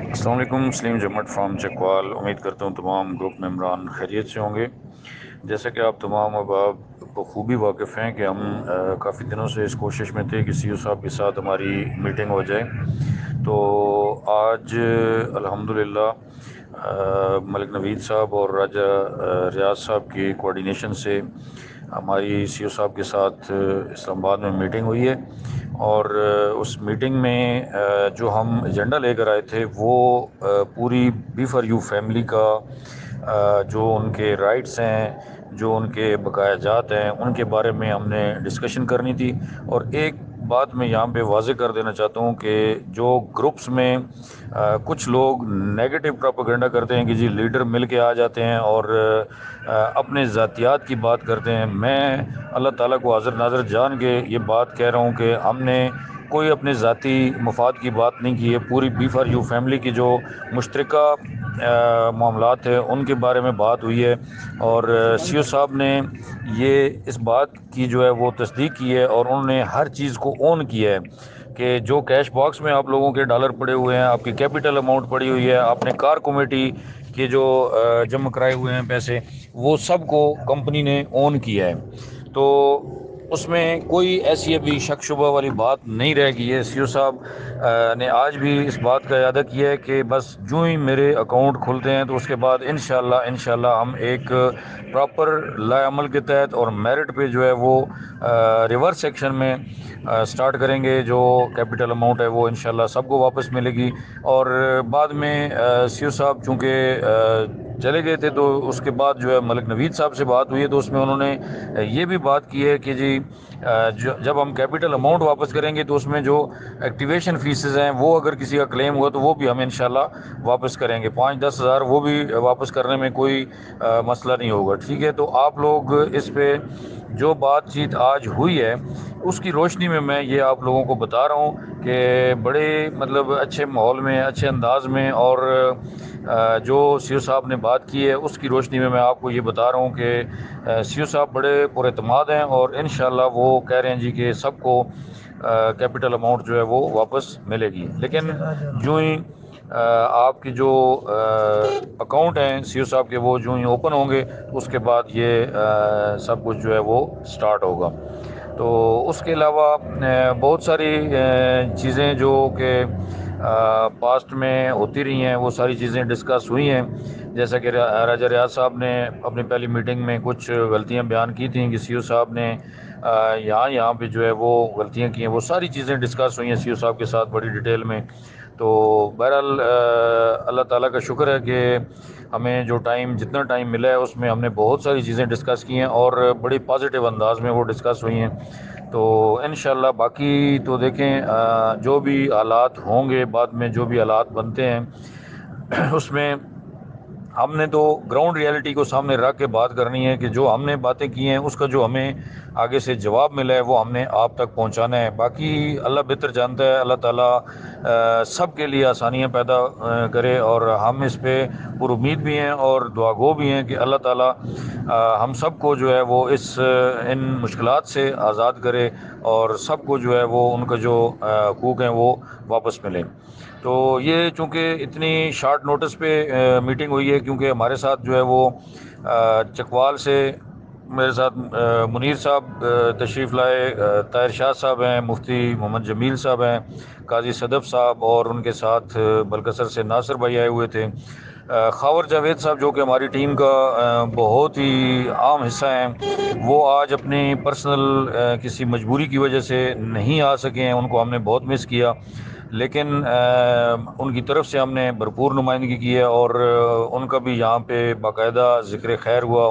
السلام علیکم، سلیم جمٹ فرام چکوال۔ امید کرتا ہوں تمام گروپ ممبران خیریت سے ہوں گے۔ جیسا کہ آپ تمام اب آپ بخوبی واقف ہیں کہ ہم کافی دنوں سے اس کوشش میں تھے کہ سی او صاحب کے ساتھ ہماری میٹنگ ہو جائے، تو آج الحمدللہ ملک نوید صاحب اور راجہ ریاض صاحب کی کوارڈینیشن سے ہماری سی او صاحب کے ساتھ اسلام آباد میں میٹنگ ہوئی ہے، اور اس میٹنگ میں جو ہم ایجنڈا لے کر آئے تھے وہ پوری بی فار یو فیملی کا جو ان کے رائٹس ہیں، جو ان کے بقایا جات ہیں، ان کے بارے میں ہم نے ڈسکشن کرنی تھی۔ اور ایک بات میں یہاں پہ واضح کر دینا چاہتا ہوں کہ جو گروپس میں کچھ لوگ نیگیٹو پروپیگنڈا کرتے ہیں کہ جی لیڈر مل کے آ جاتے ہیں اور اپنے ذاتیات کی بات کرتے ہیں، میں اللہ تعالیٰ کو حاضر ناظر جان کے یہ بات کہہ رہا ہوں کہ ہم نے کوئی اپنے ذاتی مفاد کی بات نہیں کی ہے۔ پوری بی فار یو فیملی کی جو مشترکہ معاملات ہیں ان کے بارے میں بات ہوئی ہے، اور سی او صاحب نے یہ اس بات کی جو ہے وہ تصدیق کی ہے، اور انہوں نے ہر چیز کو اون کیا ہے کہ جو کیش باکس میں آپ لوگوں کے ڈالر پڑے ہوئے ہیں، آپ کی کیپٹل اماؤنٹ پڑی ہوئی ہے، آپ نے کار کمیٹی کے جو جمع کرائے ہوئے ہیں پیسے، وہ سب کو کمپنی نے اون کیا ہے۔ تو اس میں کوئی ایسی ابھی شک شبہ والی بات نہیں رہ گئی ہے۔ سی او صاحب نے آج بھی اس بات کا اعادہ کیا ہے کہ بس جو ہی میرے اکاؤنٹ کھلتے ہیں تو اس کے بعد انشاءاللہ ہم ایک پراپر لائے عمل کے تحت اور میرٹ پہ جو ہے وہ ریورس ایکشن میں سٹارٹ کریں گے۔ جو کیپٹل اماؤنٹ ہے وہ انشاءاللہ سب کو واپس ملے گی۔ اور بعد میں سی او صاحب چونکہ چلے گئے تھے تو اس کے بعد جو ہے ملک نوید صاحب سے بات ہوئی ہے، تو اس میں انہوں نے یہ بھی بات کی ہے کہ جی جب ہم کیپٹل اماؤنٹ واپس کریں گے تو اس میں جو ایکٹیویشن فیسز ہیں وہ اگر کسی کا کلیم ہوا تو وہ بھی ہم انشاءاللہ واپس کریں گے، 5-10 ہزار وہ بھی واپس کرنے میں کوئی مسئلہ نہیں ہوگا، ٹھیک ہے۔ تو آپ لوگ اس پہ جو بات چیت آج ہوئی ہے اس کی روشنی میں یہ آپ لوگوں کو بتا رہا ہوں کہ بڑے مطلب اچھے ماحول میں، اچھے انداز میں، اور جو سی او صاحب نے بات کی ہے اس کی روشنی میں آپ کو یہ بتا رہا ہوں کہ سی او صاحب بڑے پر اعتماد ہیں، اور انشاءاللہ وہ کہہ رہے ہیں جی کہ سب کو کیپٹل اماؤنٹ جو ہے وہ واپس ملے گی۔ لیکن جو ہی آپ کی جو اکاؤنٹ ہیں سی او صاحب کے وہ جو ہی اوپن ہوں گے اس کے بعد یہ سب کچھ جو ہے وہ سٹارٹ ہوگا۔ تو اس کے علاوہ بہت ساری چیزیں جو کہ پاسٹ میں ہوتی رہی ہیں وہ ساری چیزیں ڈسکس ہوئی ہیں، جیسا کہ راجہ ریاض صاحب نے اپنی پہلی میٹنگ میں کچھ غلطیاں بیان کی تھیں کہ سی او صاحب نے یہاں پہ جو ہے وہ غلطیاں کی ہیں، وہ ساری چیزیں ڈسکس ہوئی ہیں سی او صاحب کے ساتھ بڑی ڈیٹیل میں۔ تو بہرحال اللہ تعالیٰ کا شکر ہے کہ ہمیں جو جتنا ٹائم ملا ہے اس میں ہم نے بہت ساری چیزیں ڈسکس کی ہیں، اور بڑی پازیٹیو انداز میں وہ ڈسکس ہوئی ہیں۔ تو انشاءاللہ باقی تو دیکھیں جو بھی حالات ہوں گے، بعد میں جو بھی حالات بنتے ہیں اس میں ہم نے تو گراؤنڈ ریالٹی کو سامنے رکھ کے بات کرنی ہے کہ جو ہم نے باتیں کی ہیں اس کا جو ہمیں آگے سے جواب ملا ہے وہ ہم نے آپ تک پہنچانا ہے۔ باقی اللہ بہتر جانتا ہے، اللہ تعالیٰ سب کے لیے آسانیاں پیدا کرے، اور ہم اس پہ پر امید بھی ہیں اور دعا گو بھی ہیں کہ اللہ تعالیٰ ہم سب کو جو ہے وہ ان مشکلات سے آزاد کرے، اور سب کو جو ہے وہ ان کا جو حقوق ہیں وہ واپس ملیں۔ تو یہ چونکہ اتنی شارٹ نوٹس پہ میٹنگ ہوئی ہے، کیونکہ ہمارے ساتھ جو ہے وہ چکوال سے میرے ساتھ منیر صاحب تشریف لائے، طاہر شاہ صاحب ہیں، مفتی محمد جمیل صاحب ہیں، قاضی صدف صاحب، اور ان کے ساتھ بلکسر سے ناصر بھائی آئے ہوئے تھے، خاور جاوید صاحب جو کہ ہماری ٹیم کا بہت ہی عام حصہ ہیں، وہ آج اپنی پرسنل کسی مجبوری کی وجہ سے نہیں آ سکے ہیں، ان کو ہم نے بہت مس کیا، لیکن ان کی طرف سے ہم نے بھرپور نمائندگی کی ہے، اور ان کا بھی یہاں پہ باقاعدہ ذکر خیر ہوا۔